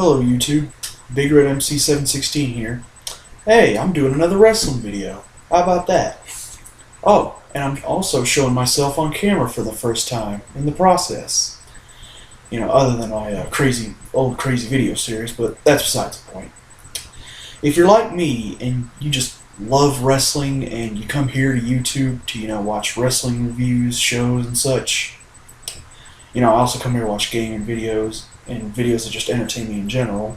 Hello YouTube, Big Red MC716 here. Hey, I'm doing another wrestling video. How about that? Oh, and I'm also showing myself on camera for the first time in the process. You know, other than my old crazy video series, but that's besides the point. If you're like me and you just love wrestling and you come here to YouTube to, watch wrestling reviews, shows and such, I also come here to watch gaming videos and videos that just entertain me in general.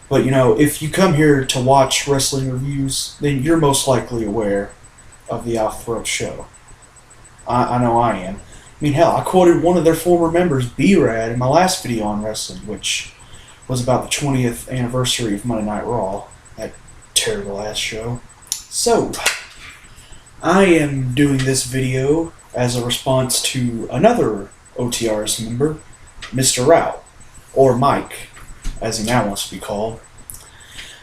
But, if you come here to watch wrestling reviews, then you're most likely aware of the Off the Rope show. I know I am. I mean, hell, I quoted one of their former members, B-Rad, in my last video on wrestling, which was about the 20th anniversary of Monday Night Raw. That terrible-ass show. So, I am doing this video as a response to another OTRS member, Mr. Routt, or Mike, as he now wants to be called.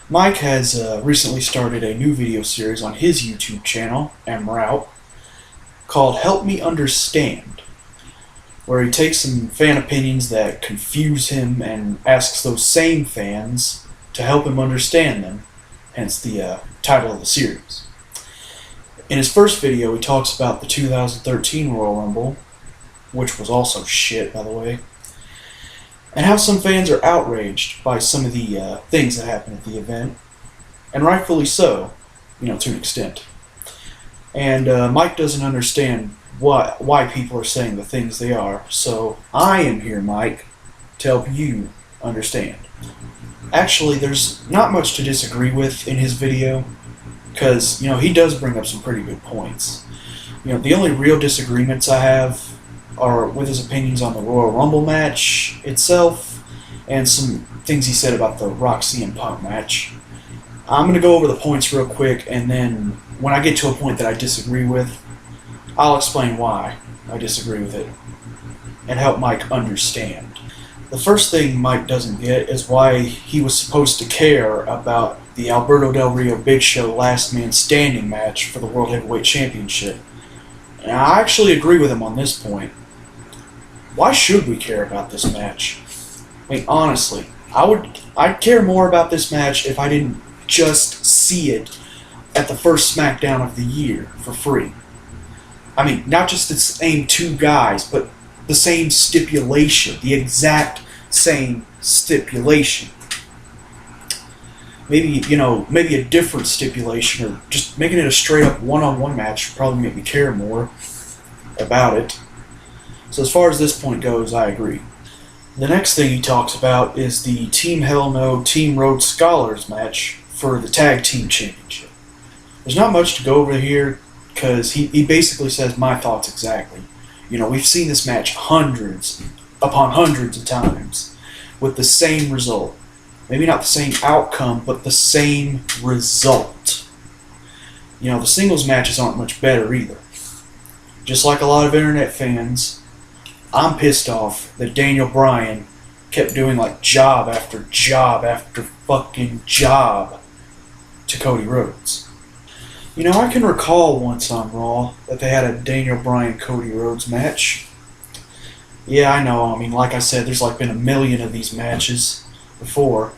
Mike has recently started a new video series on his YouTube channel, Routt, called Help Me Understand, where he takes some fan opinions that confuse him and asks those same fans to help him understand them, hence the title of the series. In his first video, he talks about the 2013 Royal Rumble, which was also shit, by the way, and how some fans are outraged by some of the things that happened at the event, and rightfully so, to an extent. And Mike doesn't understand why people are saying the things they are, so I am here, Mike, to help you understand. Actually, there's not much to disagree with in his video, because, he does bring up some pretty good points. The only real disagreements I have are with his opinions on the Royal Rumble match itself, and some things he said about the Roxy and Punk match. I'm going to go over the points real quick, and then when I get to a point that I disagree with, I'll explain why I disagree with it, and help Mike understand. The first thing Mike doesn't get is why he was supposed to care about the Alberto Del Rio Big Show Last Man Standing match for the World Heavyweight Championship. And I actually agree with him on this point. Why should we care about this match? I mean, honestly, I'd care more about this match if I didn't just see it at the first SmackDown of the year for free. I mean, not just the same two guys, but the same stipulation, the exact same stipulation. Maybe, maybe a different stipulation, or just making it a straight-up one-on-one match would probably make me care more about it. So as far as this point goes, I agree. The next thing he talks about is the Team Hell No, Team Rhodes Scholars match for the Tag Team Championship. There's not much to go over here, because he basically says my thoughts exactly. We've seen this match hundreds upon hundreds of times with the same result. Maybe not the same outcome, but the same result. The singles matches aren't much better either. Just like a lot of internet fans, I'm pissed off that Daniel Bryan kept doing job after job after fucking job to Cody Rhodes. I can recall once on Raw that they had a Daniel Bryan-Cody Rhodes match. Yeah, I know, like I said, there's been a million of these matches before.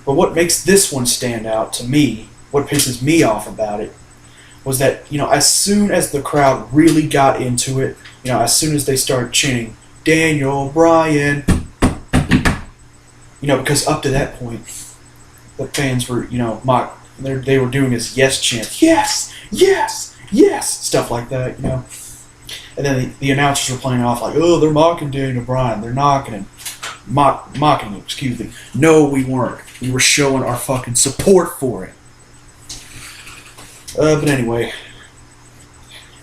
But what makes this one stand out to me, what pisses me off about it, was that, as soon as the crowd really got into it, as soon as they started chanting, Daniel Bryan, because up to that point, the fans were, they were doing his yes chant, yes, yes, yes, stuff like that, And then the announcers were playing off oh, they're mocking Daniel Bryan, they're mocking him. Excuse me. No, we weren't. We were showing our fucking support for it. But anyway,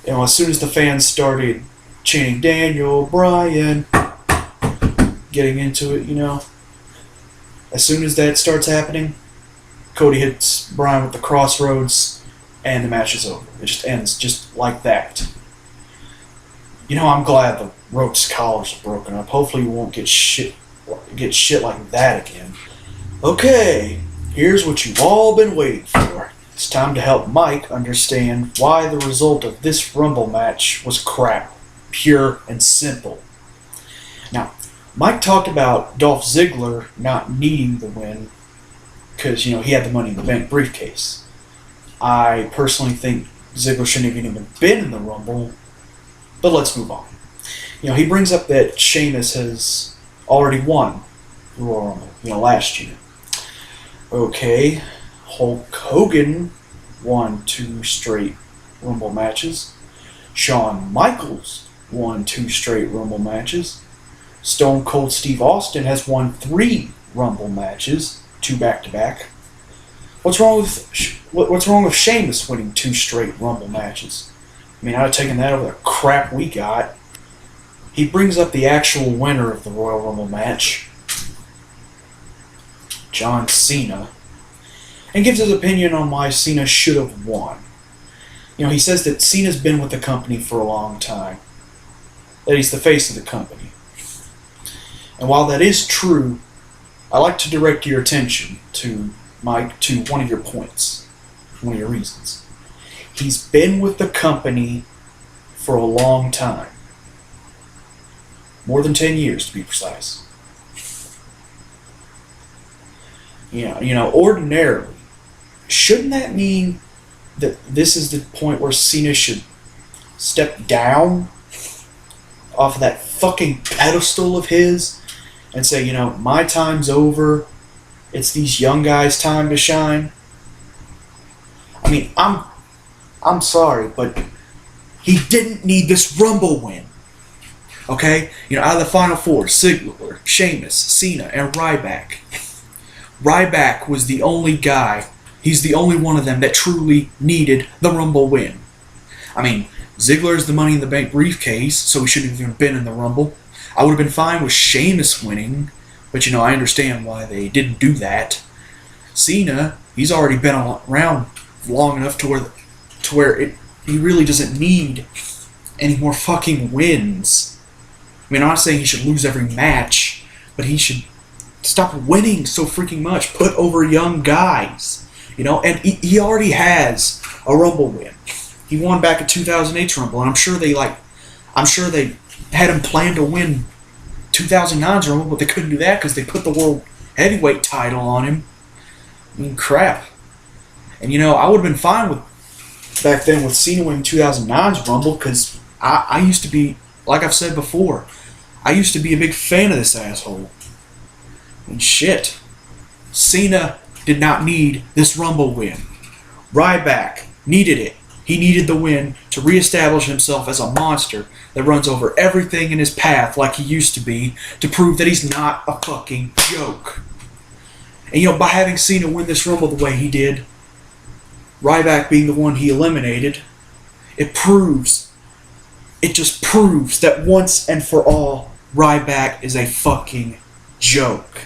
as soon as the fans started chanting Daniel Bryan, getting into it, as soon as that starts happening, Cody hits Bryan with the crossroads, and the match is over. It just ends just like that. I'm glad the Rhodes collars are broken up. Hopefully we won't get shit like that again. Okay, here's what you've all been waiting for. It's time to help Mike understand why the result of this Rumble match was crap. Pure and simple. Now, Mike talked about Dolph Ziggler not needing the win because, he had the Money in the Bank briefcase. I personally think Ziggler shouldn't have even been in the Rumble, but let's move on. He brings up that Sheamus has already won the Royal Rumble, last year. Okay, Hulk Hogan won 2 straight Rumble matches. Shawn Michaels won 2 straight Rumble matches. Stone Cold Steve Austin has won 3 Rumble matches, 2 back-to-back. What's wrong with Sheamus winning 2 straight Rumble matches? I'd have taken that over the crap we got. He brings up the actual winner of the Royal Rumble match, John Cena, and gives his opinion on why Cena should have won. He says that Cena's been with the company for a long time, that he's the face of the company. And while that is true, I like to direct your attention to one of your points, one of your reasons. He's been with the company for a long time. More than 10 years, to be precise. Ordinarily, shouldn't that mean that this is the point where Cena should step down off of that fucking pedestal of his and say, my time's over, it's these young guys' time to shine? I'm sorry, but he didn't need this Rumble win. Okay? Out of the Final 4, Ziggler, Sheamus, Cena, and Ryback. Ryback was the only guy, he's the only one of them that truly needed the Rumble win. Ziggler's the Money in the Bank briefcase, so he shouldn't have even been in the Rumble. I would have been fine with Sheamus winning, but I understand why they didn't do that. Cena, he's already been around long enough to where he really doesn't need any more fucking wins. I'm not saying he should lose every match, but he should stop winning so freaking much. Put over young guys, and he already has a Rumble win. He won back at 2008's Rumble, and I'm sure they had him planned to win 2009's Rumble, but they couldn't do that because they put the World Heavyweight title on him. Crap. And I would have been fine with back then with Cena winning 2009's Rumble because I used to be, like I've said before, I used to be a big fan of this asshole. Shit. Cena did not need this Rumble win. Ryback needed it. He needed the win to reestablish himself as a monster that runs over everything in his path like he used to be, to prove that he's not a fucking joke. And by having Cena win this Rumble the way he did, Ryback being the one he eliminated, it just proves that once and for all, Ryback is a fucking joke.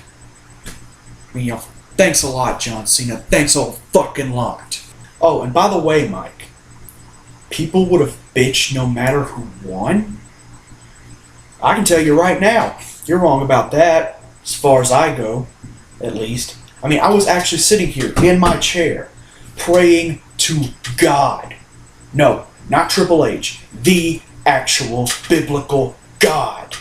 Thanks a lot, John Cena. Thanks a fucking lot. Oh, and by the way, Mike, people would have bitched no matter who won? I can tell you right now, you're wrong about that, as far as I go, at least. I was actually sitting here in my chair, praying to God. No, not Triple H. The actual biblical God.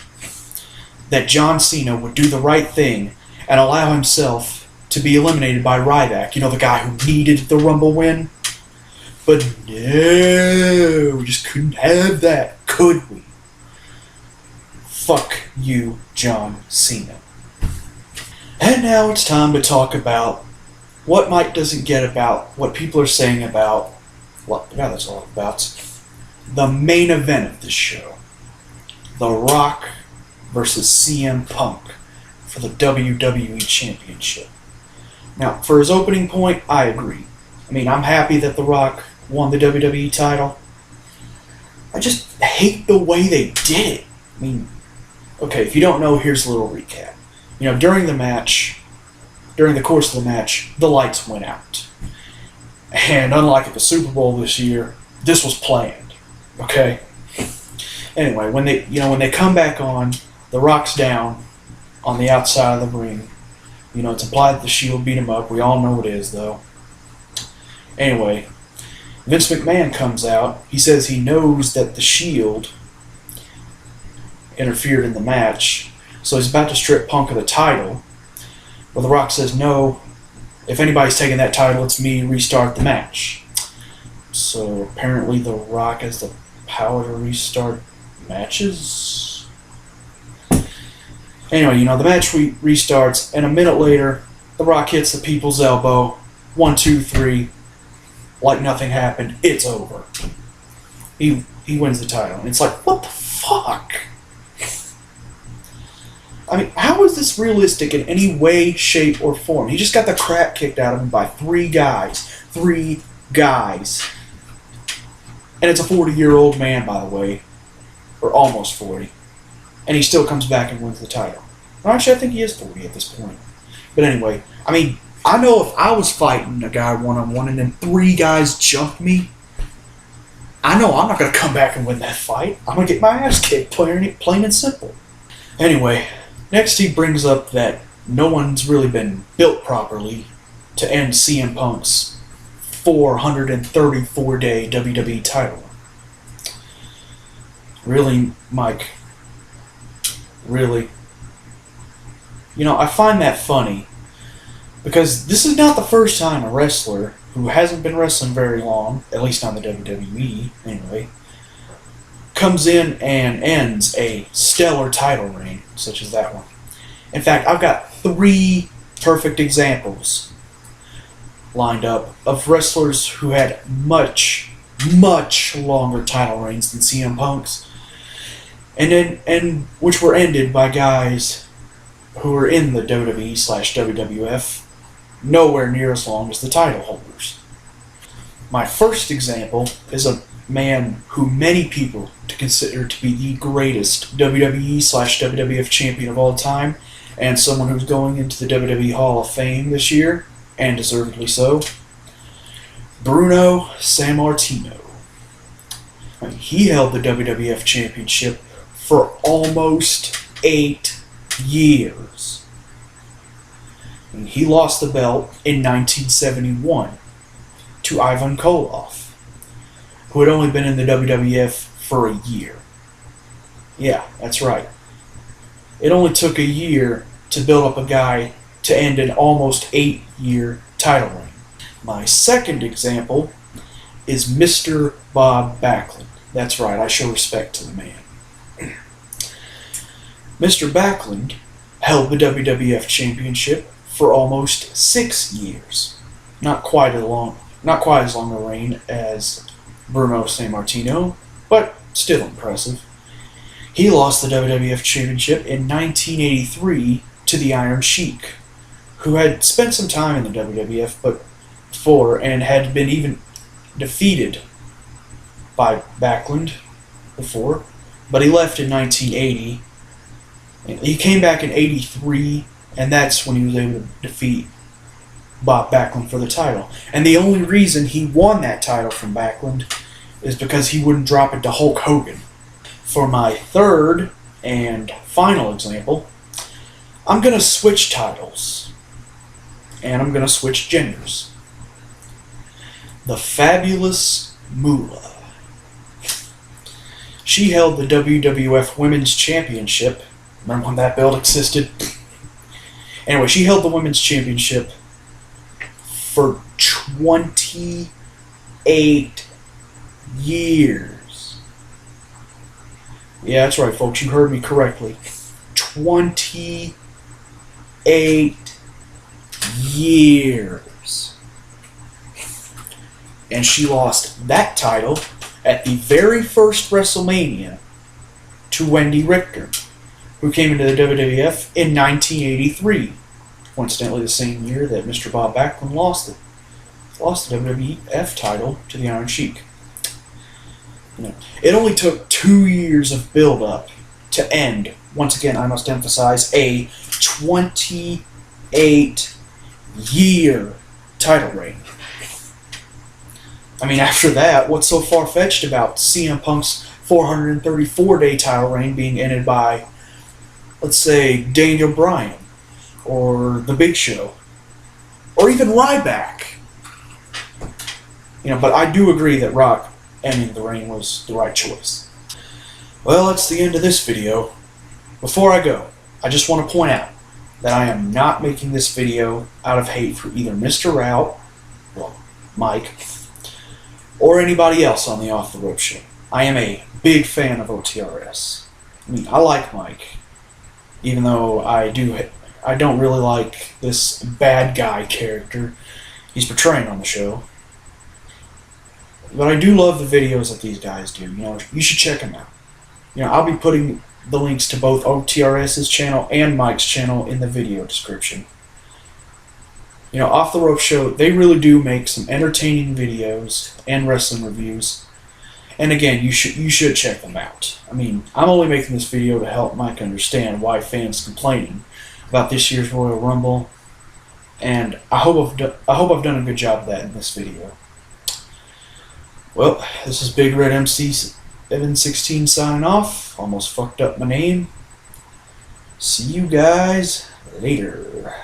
That John Cena would do the right thing and allow himself to be eliminated by Ryback, the guy who needed the Rumble win. But no, we just couldn't have that, could we? Fuck you, John Cena. And now it's time to talk about what Mike doesn't get about what people are saying about what that's all about. The main event of this show. The Rock versus CM Punk for the WWE Championship. Now, for his opening point, I agree. I'm happy that The Rock won the WWE title. I just hate the way they did it. Okay, if you don't know, here's a little recap. During the course of the match, the lights went out. And unlike at the Super Bowl this year, this was planned. Okay? Anyway, when they come back on, The Rock's down on the outside of the ring. It's implied that the Shield beat him up. We all know it is, though. Anyway, Vince McMahon comes out. He says he knows that the Shield interfered in the match, So he's about to strip Punk of the title. But The Rock says, no, if anybody's taking that title, it's me, restart the match. So apparently The Rock has the power to restart matches. Anyway, the match restarts, and a minute later, The Rock hits the people's elbow. 1, 2, 3. Like nothing happened. It's over. He wins the title. And it's like, what the fuck? I mean, how is this realistic in any way, shape, or form? He just got the crap kicked out of him by 3 guys. 3 guys. And it's a 40-year-old man, by the way. Or almost 40. And he still comes back and wins the title. Well, actually, I think he is 40 at this point. But anyway, I mean, I know if I was fighting a guy one-on-one and then 3 guys jumped me, I know I'm not going to come back and win that fight. I'm going to get my ass kicked, plain and simple. Anyway, next he brings up that no one's really been built properly to end CM Punk's 434-day WWE title. Really, Mike? Really? I find that funny because this is not the first time a wrestler who hasn't been wrestling very long, at least on the WWE anyway, comes in and ends a stellar title reign such as that one. In fact, I've got 3 perfect examples lined up of wrestlers who had much, much longer title reigns than CM Punk's, and which were ended by guys who were in the WWE/WWF nowhere near as long as the title holders. My first example is a man who many people consider to be the greatest WWE/WWF champion of all time, and someone who's going into the WWE Hall of Fame this year, and deservedly so. Bruno Sammartino. He held the WWF Championship for almost 8 years. And he lost the belt in 1971 to Ivan Koloff, who had only been in the WWF for a year. Yeah, that's right. It only took a year to build up a guy to end an almost 8-year title reign. My second example is Mr. Bob Backlund. That's right, I show respect to the man. Mr. Backlund held the WWF Championship for almost 6 years. Not quite as long a reign as Bruno Sammartino, but still impressive. He lost the WWF Championship in 1983 to the Iron Sheik, who had spent some time in the WWF before and had been even defeated by Backlund before, but he left in 1980. He came back in 83, and that's when he was able to defeat Bob Backlund for the title. And the only reason he won that title from Backlund is because he wouldn't drop it to Hulk Hogan. For my third and final example, I'm going to switch titles, and I'm going to switch genders. The Fabulous Moolah. She held the WWF Women's Championship. Remember when that belt existed? Anyway, she held the Women's Championship for 28 years. Yeah, that's right, folks. You heard me correctly. 28 years. And she lost that title at the very first WrestleMania to Wendy Richter, who came into the WWF in 1983. Coincidentally, the same year that Mr. Bob Backlund lost the WWF title to the Iron Sheik. It only took 2 years of build-up to end, once again, I must emphasize, a 28-year title reign. I mean, after that, what's so far-fetched about CM Punk's 434-day title reign being ended by, let's say, Daniel Bryan, or The Big Show, or even Ryback? But I do agree that Rock ending the reign was the right choice. Well, that's the end of this video. Before I go, I just want to point out that I am not making this video out of hate for either Mr. Routt, well, Mike, or anybody else on the Off the Rope show. I am a big fan of OTRS. I mean, I like Mike, even though I don't really like this bad guy character he's portraying on the show. But I do love the videos that these guys do. You should check them out. I'll be putting the links to both OTRS's channel and Mike's channel in the video description. Off the Rope Show, they really do make some entertaining videos and wrestling reviews. And again, you should check them out. I mean, I'm only making this video to help Mike understand why fans complaining about this year's Royal Rumble, and I hope I've done a good job of that in this video. well, this is Big Red MC 716 signing off. Almost fucked up my name. See you guys later.